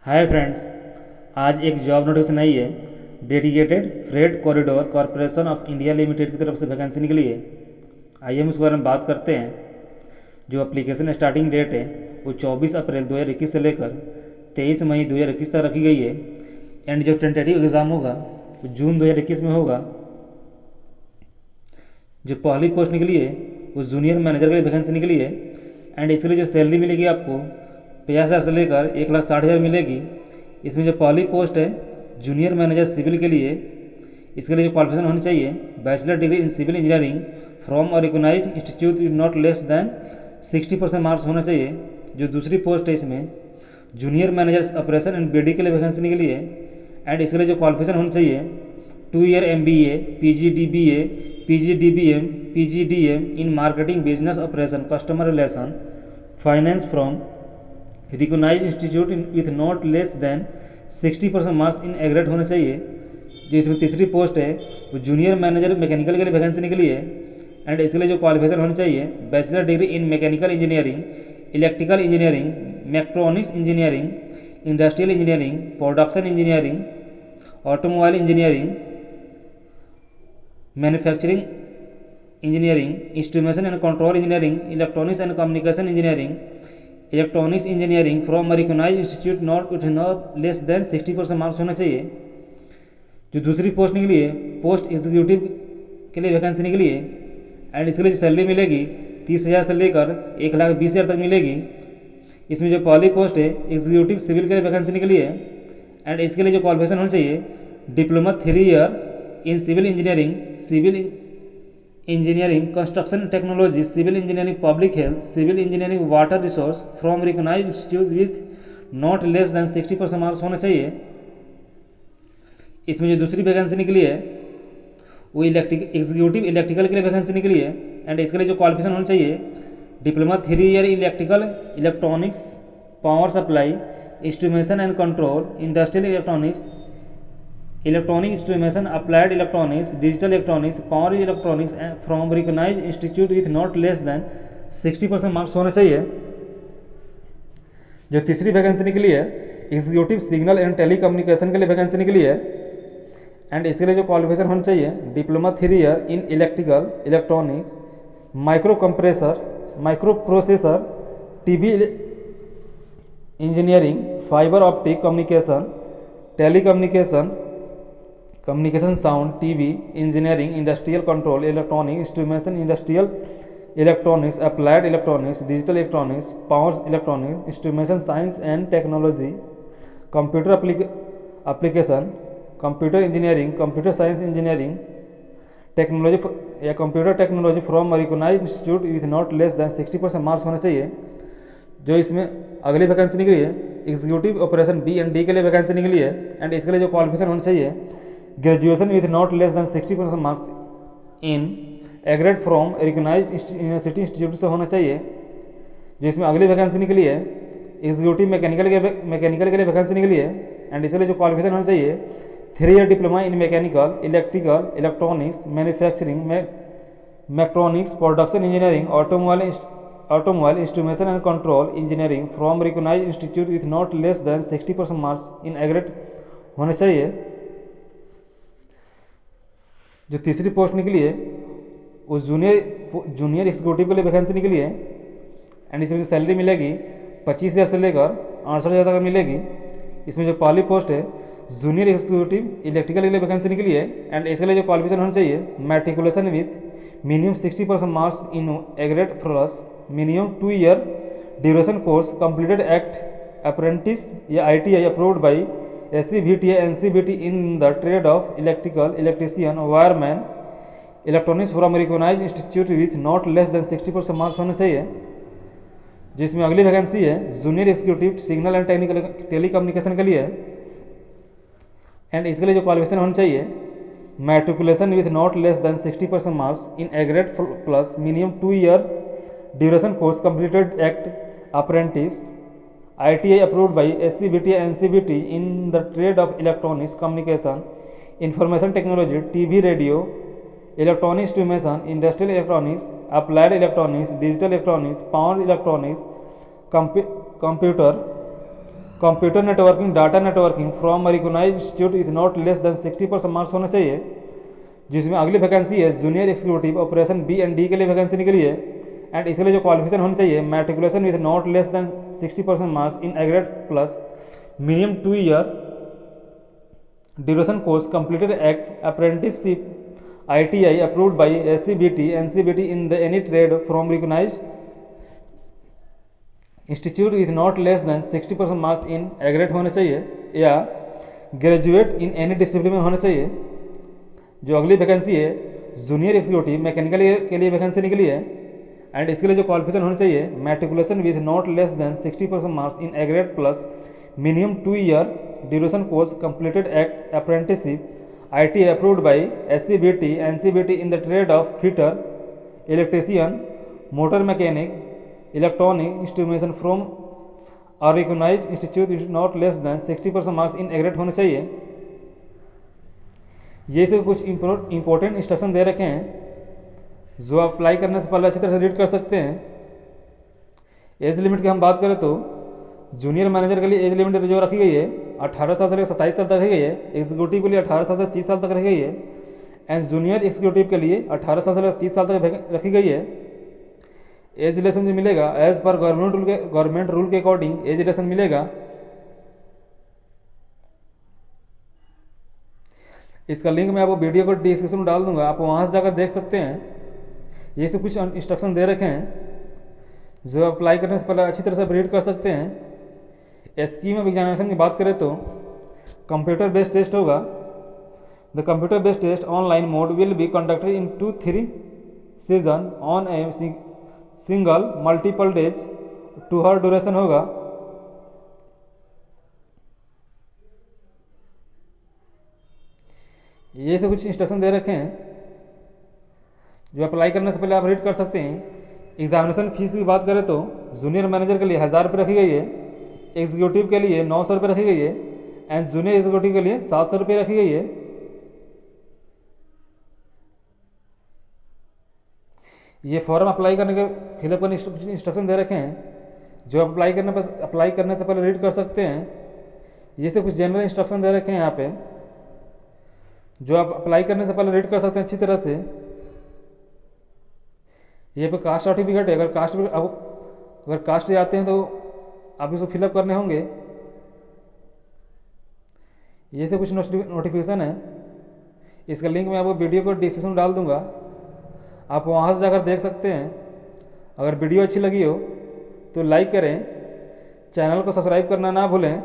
Hi friends, आज एक job notification आई है। Dedicated freight corridor corporation of India limited की तरफ से वैकेंसी निकली है। आइए हम इस बारे में बात करते हैं। जो एप्लीकेशन स्टार्टिंग डेट है वो 24 अप्रैल 2021 से लेकर 23 मई 2021 तक रखी गई है। एंड जो टेंटेटिव एग्ज़ाम होगा वो जून 2021 में होगा। जो पहली पोस्ट निकली है वो जूनियर मैनेजर की वैकेंसी निकली है। एंड इसके लिए जो सैलरी मिलेगी आपको 50,000 से लेकर 1,60,000 मिलेगी। इसमें जो पहली पोस्ट है जूनियर मैनेजर सिविल के लिए, इसके लिए जो क्वालिफिकेशन होनी चाहिए bachelor degree in civil engineering from और recognised institute not less than 60% marks होना चाहिए। जो दूसरी पोस्ट है इसमें junior manager operation and BD के लिए वैकेंसी निकली है। एंड इसके लिए जो क्वालिफिकेशन होनी चाहिए 2 year MBA, PGDBA, PGDBM, PGDM in marketing business operation customer relation finance from recognised institute with not less than 60% marks in aggregate होना चाहिए। जो इसमें तीसरी पोस्ट है वो जूनियर मैनेजर मैकेनिकल के लिए वैकेंसी निकली है। एंड इसके लिए जो क्वालिफिकेशन होनी चाहिए bachelor degree in mechanical engineering, electrical engineering, mechatronics engineering, industrial engineering, production engineering, automobile engineering, manufacturing engineering, instrumentation and control engineering, electronics and communication engineering, electronics engineering from recognised institute not less than 60% marks होना चाहिए। जो दूसरी post निकली है post executive के लिए vacancy निकली है। एंड इसके लिए जो सैलरी मिलेगी 30,000 से लेकर 1,20,000 तक मिलेगी। इसमें जो पहली पोस्ट है एग्जीक्यूटिव सिविल के लिए वैकेंसी निकली है। एंड इसके लिए जो क्वालिफिकेशन होना चाहिए diploma 3 year in civil engineering construction technology, civil engineering public health, civil engineering water resource from recognised institute with not less than 60% marks होना चाहिए। इसमें जो दूसरी वैकेंसी निकली है वो एग्जीक्यूटिव इलेक्ट्रिकल के लिए वैकेंसी निकली है। एंड इसके लिए जो क्वालिफिकेशन होना चाहिए diploma 3 year electrical electronics power supply, instrumentation and control, industrial electronics, electronic instrumentation, applied electronics, digital electronics, power electronics from recognised institute with not less than 60% marks होना चाहिए। जो तीसरी वैकेंसी निकली है executive signal and telecommunication के लिए vacancy निकली है। एंड इसके लिए जो क्वालिफिकेशन होना चाहिए diploma 3 year in electrical electronics, micro compressor, microprocessor, TV engineering, fibre optic communication, telecommunication sound, TV engineering, industrial control, electronic instrumentation, industrial electronics, applied electronics, digital electronics, power electronics, instrumentation science and technology, computer application, computer engineering, computer science engineering technology या computer technology from recognised institute with not less than 60% marks होना चाहिए। जो इसमें अगली vacancy निकली है executive operation B&D के लिए वैकेंसी निकली है। एंड इसके लिए जो क्वालिफिकेशन होना चाहिए graduation with not less than 60% marks in aggregate from recognised university institute से होना चाहिए। जिसमें अगली वैकेंसी निकली है एग्जीक्यूटिव मैकेनिकल के लिए वैकेंसी निकली है। एंड इसके लिए जो क्वालिफिकेशन होना चाहिए 3 year diploma in mechanical, electrical, electronics, manufacturing, mechatronics, production engineering, automobile instrumentation and control engineering from recognised institute with not less than 60% marks in aggregate होने चाहिए। जो तीसरी पोस्ट निकली है वो जूनियर एग्जीक्यूटिव के लिए वैकेंसी निकली है। एंड इसमें जो सैलरी मिलेगी 25,000 से लेकर 68,000 तक मिलेगी। इसमें जो पहली पोस्ट है जूनियर एग्जीक्यूटिव इलेक्ट्रिकल के लिए वैकेंसी निकली है। एंड इसके लिए जो क्वालिफिकेशन होना चाहिए matriculation with minimum 60% marks in aggregate plus minimum 2 year duration course completed act apprentice या ITI अप्रूव्ड बाई SCVT या NCVT in the trade of electrical, electrician, wireman, electronics from recognised institute with not less than 60% marks होना चाहिए। जिसमें अगली vacancy है junior executive signal and telecommunication के लिए। And इसके लिए जो क्वालिफिकेशन होना चाहिए matriculation with not less than 60% marks in aggregate plus minimum 2 year duration course completed act apprentice ITI approved by SCVT या NCVT in the trade of electronics, communication, information technology, TV, radio, electronic instrumentation, industrial electronics, applied electronics, digital electronics, power electronics, computer computer networking data networking from recognised institute is not less than 60% marks होना चाहिए, जिसमें अगली vacancy है junior executive operation B and D के लिए vacancy निकली है। And इसके लिए जो क्वालिफिकेशन होनी चाहिए matriculation with not less than 60% marks in aggregate plus minimum 2 year duration course completed act apprenticeship ITI approved by SCBT NCBT in the any trade from recognized institute with not less than 60% marks in aggregate होने चाहिए या graduate in any discipline में होना चाहिए। जो अगली vacancy है junior executive mechanical के लिए वैकेंसी निकली है। एंड इसके लिए जो क्वालिफिकेशन होनी चाहिए matriculation with not less than 60% marks in aggregate plus minimum 2 year duration course completed act apprenticeship ITI approved by SCBT NCBT in the trade of fitter, electrician, motor mechanic, electronic instrumentation from a recognized institute is not less than 60% marks in aggregate होने चाहिए। ये से कुछ important instruction दे रखे हैं जो आप apply करने से पहले अच्छी तरह से रीड कर सकते हैं। एज लिमिट की हम बात करें तो जूनियर मैनेजर के लिए एज लिमिट जो रखी गई है 18 साल से लेकर 27 साल तक रखी गई है। एग्जीक्यूटिव के लिए 18 साल से 30 साल तक रखी गई है। एंड जूनियर एग्जीक्यूटिव के लिए 18 साल से लेकर 30 साल तक रखी गई है। एज रिलेशन जो मिलेगा एज पर गवर्नमेंट रूल के अकॉर्डिंग एज रिलेशन मिलेगा। इसका लिंक मैं आपको वीडियो को डिस्क्रिप्शन में डाल दूंगा, आप वहाँ से जाकर देख सकते हैं। ये सब कुछ इंस्ट्रक्शन दे रखे हैं जो अप्लाई करने से पहले अच्छी तरह से रीड कर सकते हैं। स्कीम ऑफ एग्जामिनेशन की बात करें तो कंप्यूटर बेस्ड टेस्ट होगा। The computer based test online mode will be conducted in 2-3 session on a single multiple days 2 hour duration होगा। ये से कुछ इंस्ट्रक्शन दे रखे हैं जो अप्लाई करने से पहले आप रीड कर सकते हैं। एग्जामिनेशन फीस की बात करें तो जूनियर मैनेजर के लिए 1000 रुपये रखी गई है, एग्जीक्यूटिव के लिए 900 रुपये रखी गई है एंड जूनियर एग्जीक्यूटिव के लिए 700 रुपये रखी गई है। ये फॉर्म अप्लाई करने के फिलअप करने इंस्ट्रक्शन दे रखे हैं जो अप्लाई करने से पहले रीड कर सकते हैं। ये से कुछ जनरल इंस्ट्रक्शन दे रखे हैं यहाँ पे जो आप अप्लाई करने से पहले रीड कर सकते हैं अच्छी तरह से। ये पे कास्ट सर्टिफिकेट है, अगर कास्ट जाते हैं तो आप इसको फिलअप करने होंगे। ये से कुछ नोटिफिकेशन है, इसका लिंक मैं आपको वीडियो को डिस्क्रिप्शन में डाल दूंगा, आप वहाँ से जाकर देख सकते हैं। अगर वीडियो अच्छी लगी हो तो लाइक करें, चैनल को सब्सक्राइब करना ना भूलें